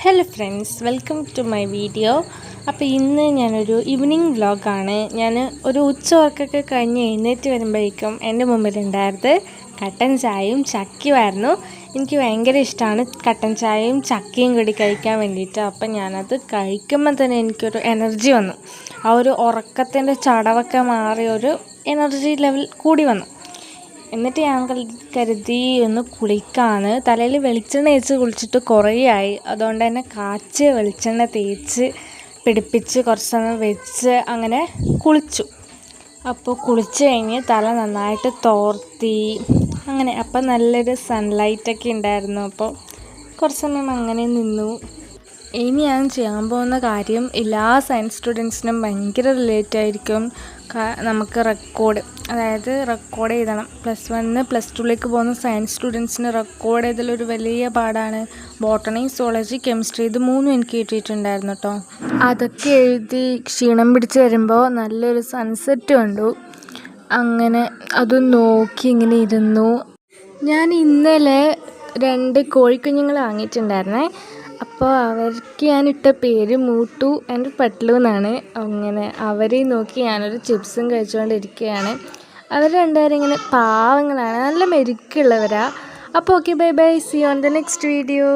Hello friends, welcome to my video. അപ്പോൾ ഇന്ന് ഞാനൊരു ഈവനിങ് വ്ലോഗാണ്. ഞാൻ ഒരു ഉച്ചവർക്കൊക്കെ കഴിഞ്ഞ് എഴുന്നേറ്റ് വരുമ്പോഴേക്കും എൻ്റെ മുമ്പിലുണ്ടായത് കട്ടൻ ചായയും ചക്കയുമായിരുന്നു. എനിക്ക് ഭയങ്കര ഇഷ്ടമാണ് കട്ടൻ ചായയും ചക്കയും കൂടി കഴിക്കാൻ വേണ്ടിയിട്ട്. അപ്പം ഞാനത് കഴിക്കുമ്പോൾ തന്നെ എനിക്കൊരു എനർജി വന്നു. ആ ഒരു ഉറക്കത്തിൻ്റെ ചടവൊക്കെ മാറിയൊരു എനർജി ലെവൽ കൂടി വന്നു. എന്നിട്ട് ഞാൻ കരുതി ഒന്ന് കുളിക്കാമെന്ന്. തലയിൽ വെളിച്ചെണ്ണ തേച്ച് കുളിച്ചിട്ട് കുറേ ആയി. അതുകൊണ്ട് തന്നെ കാച്ചിയ വെളിച്ചെണ്ണ തേച്ച് പിടിപ്പിച്ച് കുറച്ച് സമയം വെച്ച് അങ്ങനെ കുളിച്ചു. അപ്പോൾ കുളിച്ച് കഴിഞ്ഞ് തല നന്നായിട്ട് തോർത്തി അങ്ങനെ. അപ്പം നല്ലൊരു സൺലൈറ്റൊക്കെ ഉണ്ടായിരുന്നു. അപ്പോൾ കുറച്ച് സമയം അങ്ങനെ നിന്നു. ഇനി ഞാൻ ചെയ്യാൻ പോകുന്ന കാര്യം എല്ലാ സയൻസ് സ്റ്റുഡൻസിനും ഭയങ്കര റിലേറ്റായിരിക്കും. നമുക്ക് റെക്കോർഡ് എഴുതണം. +1 +2ലേക്ക് പോകുന്ന സയൻസ് സ്റ്റുഡൻസിന് റെക്കോർഡ് എഴുതലൊരു വലിയ പാടാണ്. ബോട്ടണി, സുവോളജി, കെമിസ്ട്രി ഇത് മൂന്നും എനിക്ക് കിട്ടിയിട്ടുണ്ടായിരുന്നു കേട്ടോ. അതൊക്കെ എഴുതി ക്ഷീണം പിടിച്ച് വരുമ്പോൾ നല്ലൊരു സൺസെറ്റ് കണ്ടു. അങ്ങനെ അത് നോക്കി ഇങ്ങനെ ഇരുന്നു. ഞാൻ ഇന്നലെ 2 കോഴിക്കുഞ്ഞുങ്ങൾ വാങ്ങിയിട്ടുണ്ടായിരുന്നേ. അപ്പോൾ അവർക്ക് ഞാനിട്ട പേര് മൂട്ടു ആൻഡ് പട്ലു എന്നാണ്. അങ്ങനെ അവരെ നോക്കി ഞാനൊരു ചിപ്സും കഴിച്ചുകൊണ്ടിരിക്കുകയാണ്. അവർ രണ്ടുപേരും ഇങ്ങനെ പാവങ്ങളാണ്, നല്ല മെരുക്കുള്ളവരാണ്. അപ്പോൾ okay, bye bye, see you on the next video.